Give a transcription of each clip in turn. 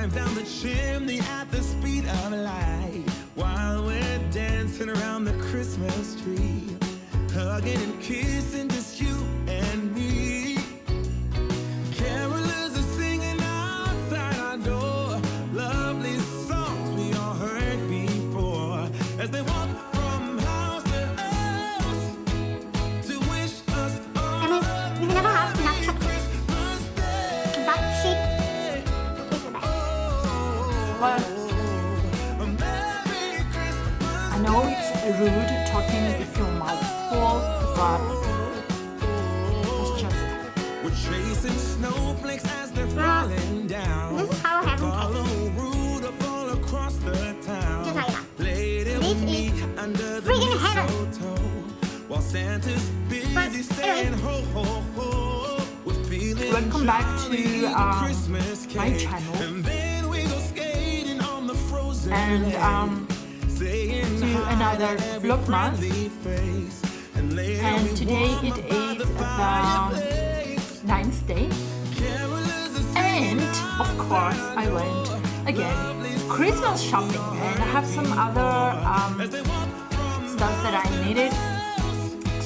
climbs down the chimney at the speed of light while we're dancing around the Christmas tree, hugging and kissing just you and me. Carolers are singing outside our door, lovely songs we all heard before, as they walk from house to house to wish us all We never have enough chocolate. But she is the best. Well, I know it's rude talking with your mouth full, but it's just. we're chasing snowflakes as they're falling down. This is how I have them Follow taste. Rudolph all across the town. Just like that. Lady This with me is under the freaking heaven. mistletoe, while Santa's busy saying ho ho ho. We're feeling Welcome back to jolly in Christmas my cake. channel. And then we go skating on the frozen And lake, saying to hi another to every VLOGMAS. friendly face. And later And we today warm it up by is the the fireplace. 9th day. Carolers are And singing of course I went again Christmas shopping, and I have some other as they walk from stuff that I needed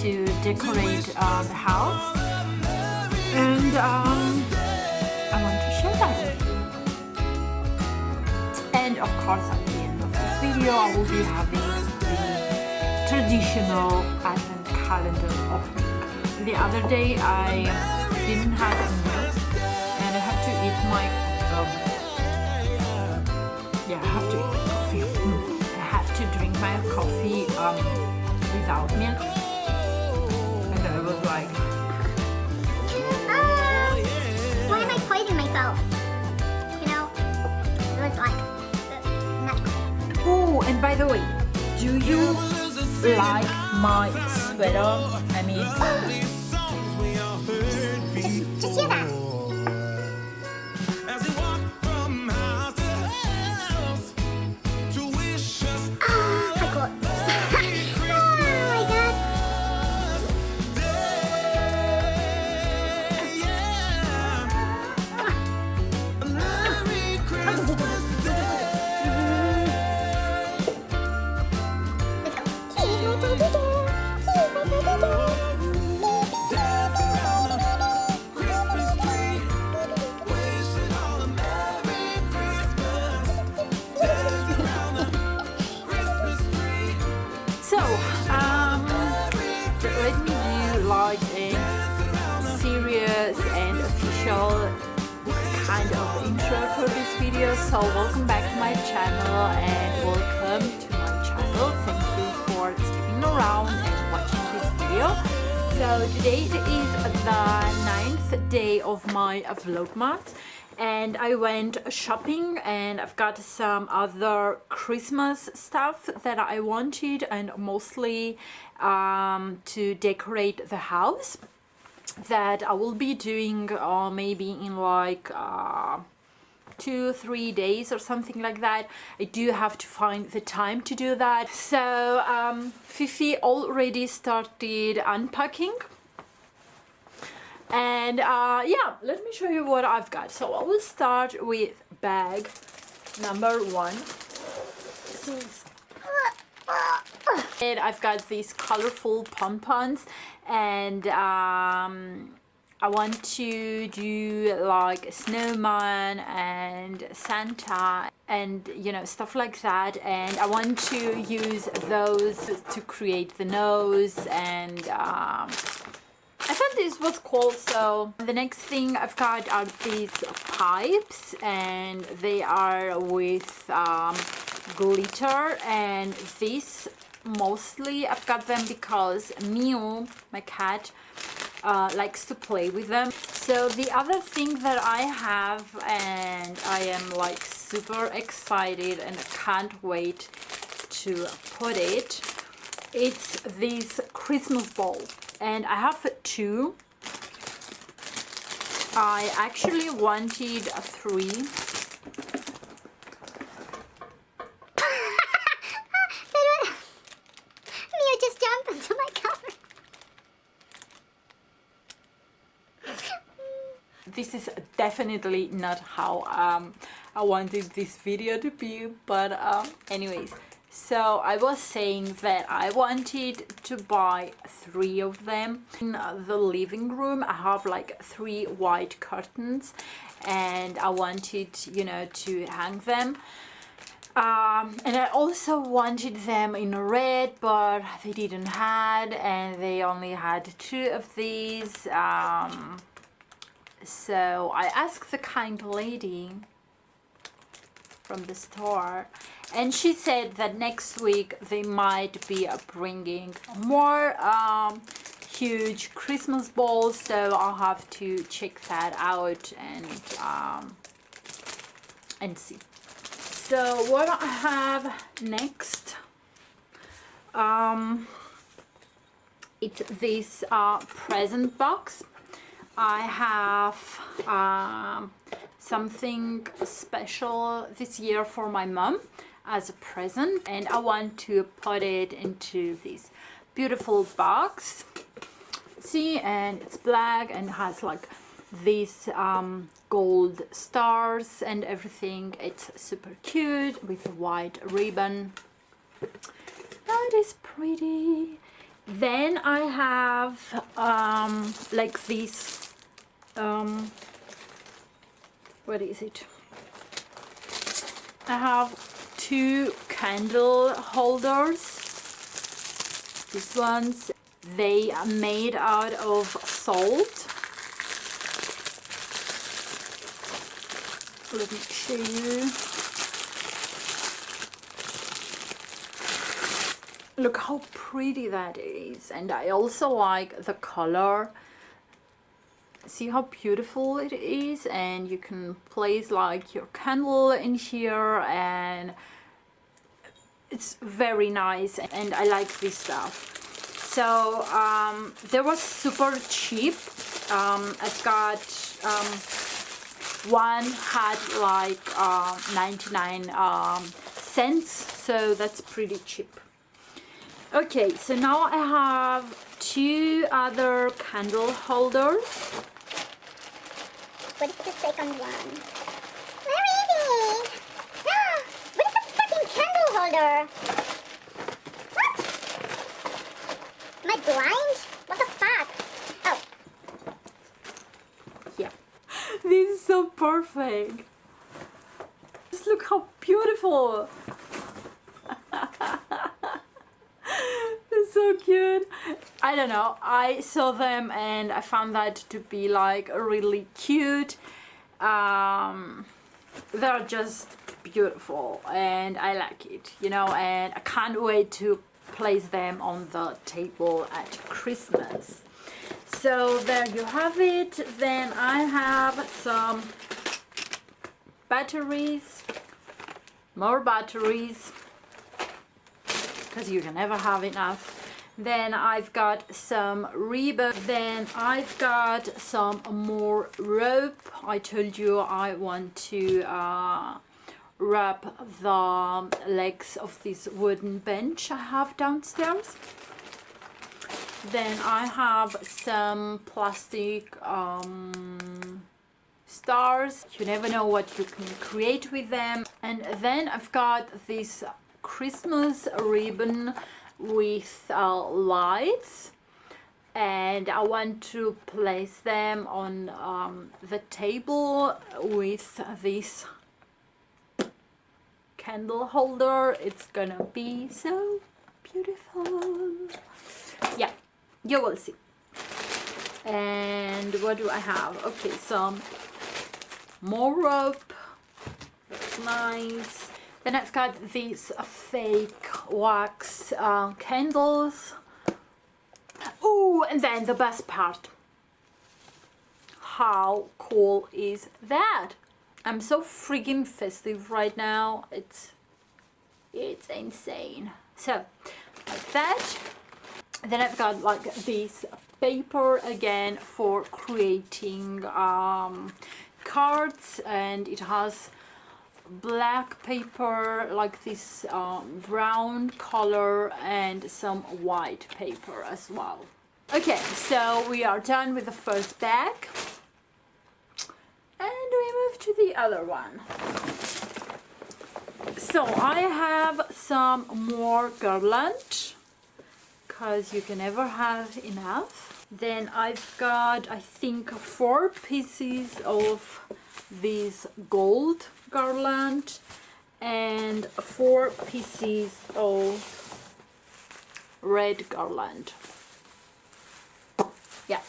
to decorate the house, and I want to share that with you. And of course at the end of this video I will be having the traditional advent calendar opening. The other day I didn't have a milk and I have to eat my yeah, I have to eat my coffee. I have to drink my coffee without milk. And I was like, Why am I poisoning myself? You know, it was like nuts. oh, and by the way, do you like my sweater? I mean, Just hear that. as they walk from house to house to wish us Oh my god. Oh my god. Merry Christmas Day. Let's go. Here's my baby girl. Here's my baby girl. Dance around the Christmas tree, wishing all a Merry Christmas. Dance around the Christmas tree, so let me do like a serious and official kind of intro for this video. So welcome back to my channel and welcome to my channel. Thank you for sticking around and watching this video. So today it is the 9th day of my vlogmas, and I went shopping and I've got some other Christmas stuff that I wanted, and mostly to decorate the house, that I will be doing maybe in like 2-3 days or something like that. I do have to find the time to do that. So Fifi already started unpacking, and yeah, let me show you what I've got. So I will start with bag number 1. And I've got these colorful pompons, and I want to do like a snowman and Santa and you know, stuff like that, and I want to use those to create the nose, and I thought this was cool. So the next thing I've got are these pipes, and they are with glitter, and these mostly I've got them because Mew, my cat, likes to play with them. So the other thing that I have, and I am like super excited and I can't wait to put it, it's this Christmas ball, and I have 2. I actually wanted 3. Mia just jumped into my camera. this is definitely not how I wanted this video to be, but anyways, so I was saying that I wanted to buy 3 of them. In the living room I have like 3 white curtains, and I wanted, you know, to hang them. And I also wanted them in red, but they didn't have, and they only had 2 of these. So I asked the kind lady from the store, and she said that next week they might be bringing more huge Christmas balls, so I'll have to check that out and see. So what I have next, it's this present box. I have something special this year for my mom as a present, and I want to put it into this beautiful box. See, and it's black and has like these gold stars and everything. It's super cute with a white ribbon. That is pretty. Then I have like this what is it? I have 2 candle holders. These ones, they are made out of salt. Let me show you. Look how pretty that is, and I also like the color. See how beautiful it is, and you can place like your candle in here, and it's very nice, and I like this stuff. So they were super cheap. I've got one had like 99 cents, so that's pretty cheap. Okay, so now I have 2 other candle holders. What is the second one? Where is it? What is the fucking candle holder? What? Am I blind? What the fuck? Oh. Yeah. This is so perfect. Just look how beautiful. It's so cute. I don't know, I saw them and I found that to be like really cute. They're just beautiful and I like it, you know, and I can't wait to place them on the table at Christmas. So there you have it. Then I have some batteries, more batteries, because you can never have enough. Then I've got some ribbon. Then I've got some more rope. I told you I want to wrap the legs of this wooden bench I have downstairs. Then I have some plastic stars. You never know what you can create with them. And then I've got this Christmas ribbon with lights, and I want to place them on the table with this candle holder. It's gonna be so beautiful. Yeah, you will see. And what do I have? Okay, some more rope. That's nice. Then I've got these fake wax candles. Oh, and then the best part. How cool is that? I'm so freaking festive right now. It's insane. So, like that. Then I've got like this paper again for creating cards, and it has black paper like this brown color and some white paper as well. Okay, so we are done with the first bag. to the other one. So I have some more garland, because you can never have enough. Then I've got, I think, 4 pieces of this gold garland and 4 pieces of red garland. Yeah.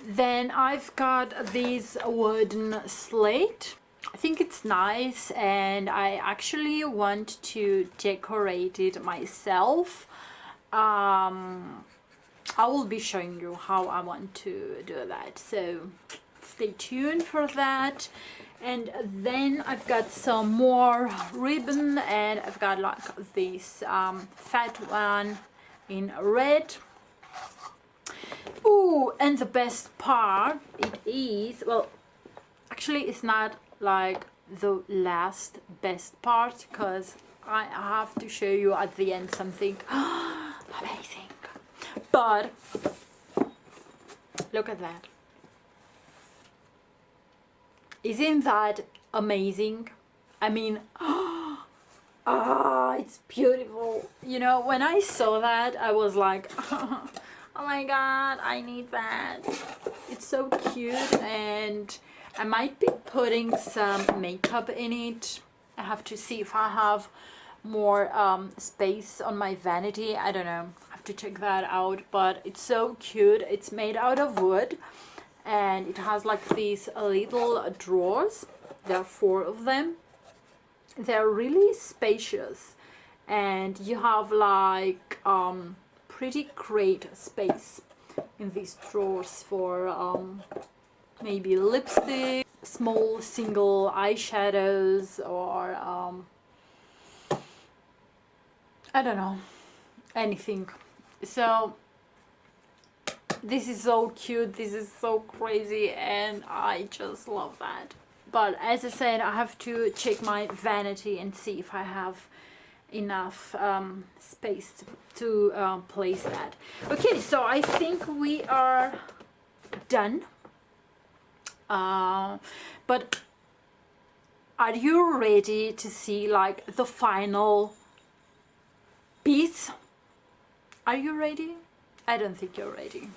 Then I've got this wooden slate. I think it's nice, and I actually want to decorate it myself. I will be showing you how I want to do that, so stay tuned for that. And then I've got some more ribbon, and I've got like this fat one in red. Ooh, and the best part, it is, well, actually it's not like the last best part, because I have to show you at the end something amazing. But look at that. Isn't that amazing? I mean, it's beautiful. You know, when I saw that, I was like, oh my god, I need that. It's so cute, and I might be putting some makeup in it. I have to see if I have more space on my vanity. I don't know. I have to check that out, but it's so cute. It's made out of wood, and it has like these little drawers. There are 4 of them. They're really spacious, and you have like pretty great space in these drawers for maybe lipstick, small single eyeshadows, or I don't know, anything. So this is so cute, this is so crazy, and I just love that. But as I said, I have to check my vanity and see if I have enough space to place that. Okay, so I think we are done. But are you ready to see like the final piece? Are you ready? I don't think you're ready.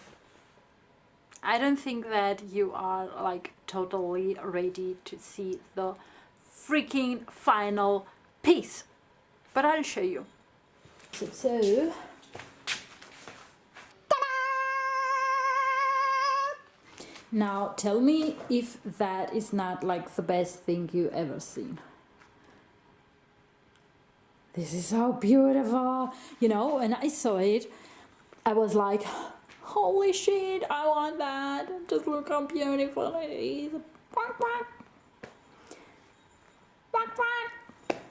I don't think that you are like totally ready to see the freaking final piece, but I'll show you. So now tell me if that is not like the best thing you ever seen. This is so beautiful. You know, when I saw it, I was like, holy shit, I want that. Just look how beautiful it is.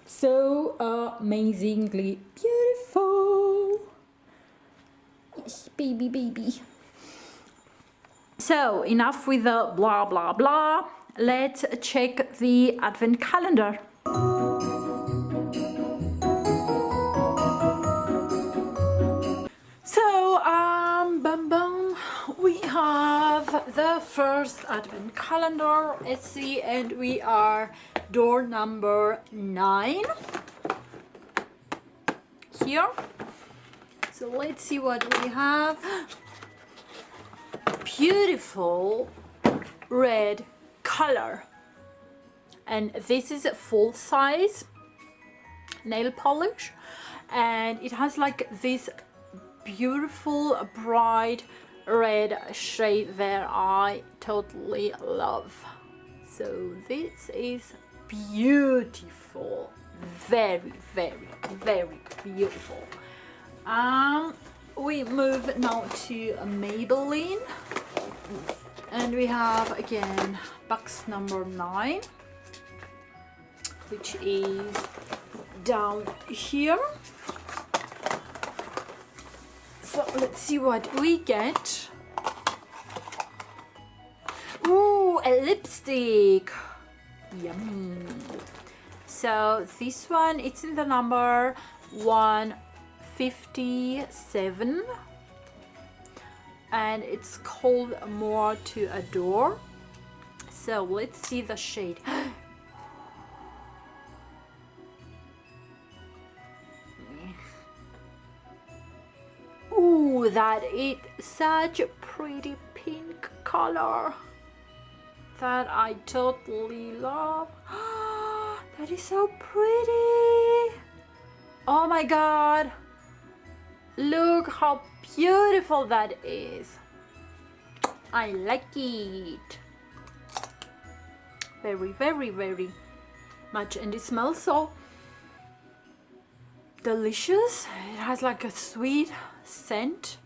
So amazingly beautiful. Yes, baby, baby. So enough with the blah blah blah. Let's check the advent calendar. So bum bum, we have the first advent calendar. Let's see, and we are door number 9 here. So let's see what we have. Beautiful red color, and this is a full size nail polish, and it has like this beautiful bright red shade that I totally love. So this is beautiful, very very very beautiful. We move now to Maybelline, and we have again box number 9, which is down here. So let's see what we get. Ooh, a lipstick. Yummy. So this one, it's in the number 157, and it's called More to Adore. So let's see the shade. Oh, that is such a pretty pink color that I totally love. That is so pretty. Oh my god. Look how beautiful that is. I like it. Very, very, very much. And it smells so delicious. It has like a sweet scent.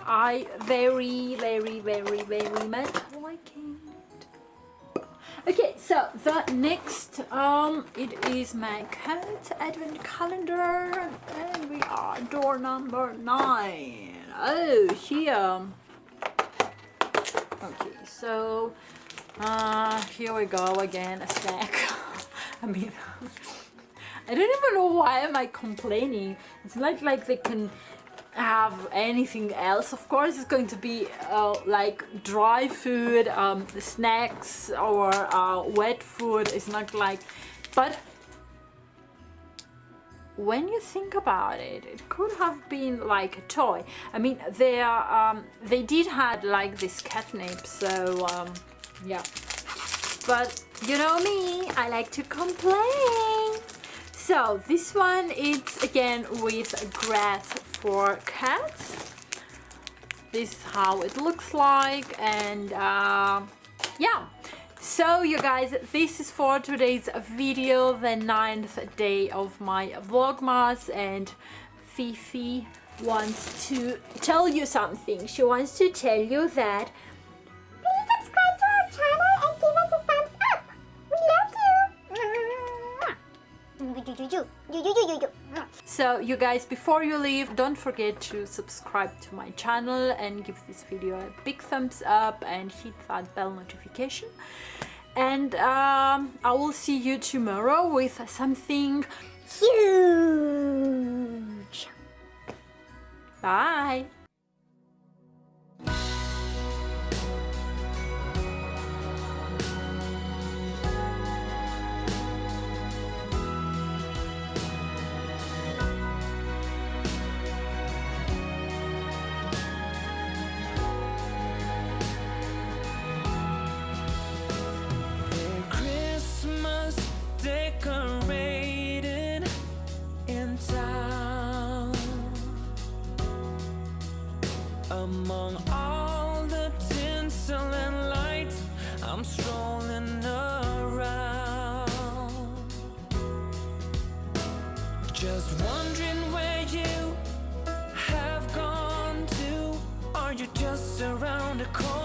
I very, very, very, very much like it. Okay, so the next it is my cat advent calendar, and we are door number 9. Oh, here. Okay, so here we go again, a snack. I mean, I don't even know why am I complaining. It's not like they can have anything else. Of course it's going to be like dry food, snacks, or wet food. It's not like, but when you think about it, it could have been like a toy. I mean, they did have like this catnip, so yeah, but you know me, I like to complain. So this one is again with grass for cats. This is how it looks like, and yeah. So you guys, this is for today's video, the 9th day of my Vlogmas, and Fifi wants to tell you something. She wants to tell you that Please subscribe to our channel and give us a thumbs up. We love you. So you guys, before you leave, don't forget to subscribe to my channel and give this video a big thumbs up and hit that bell notification. And I will see you tomorrow with something Huge. Bye. Christmas decorated in town. Among all the tinsel and lights, I'm strolling around, just wondering where you have gone to. Are you just around the corner?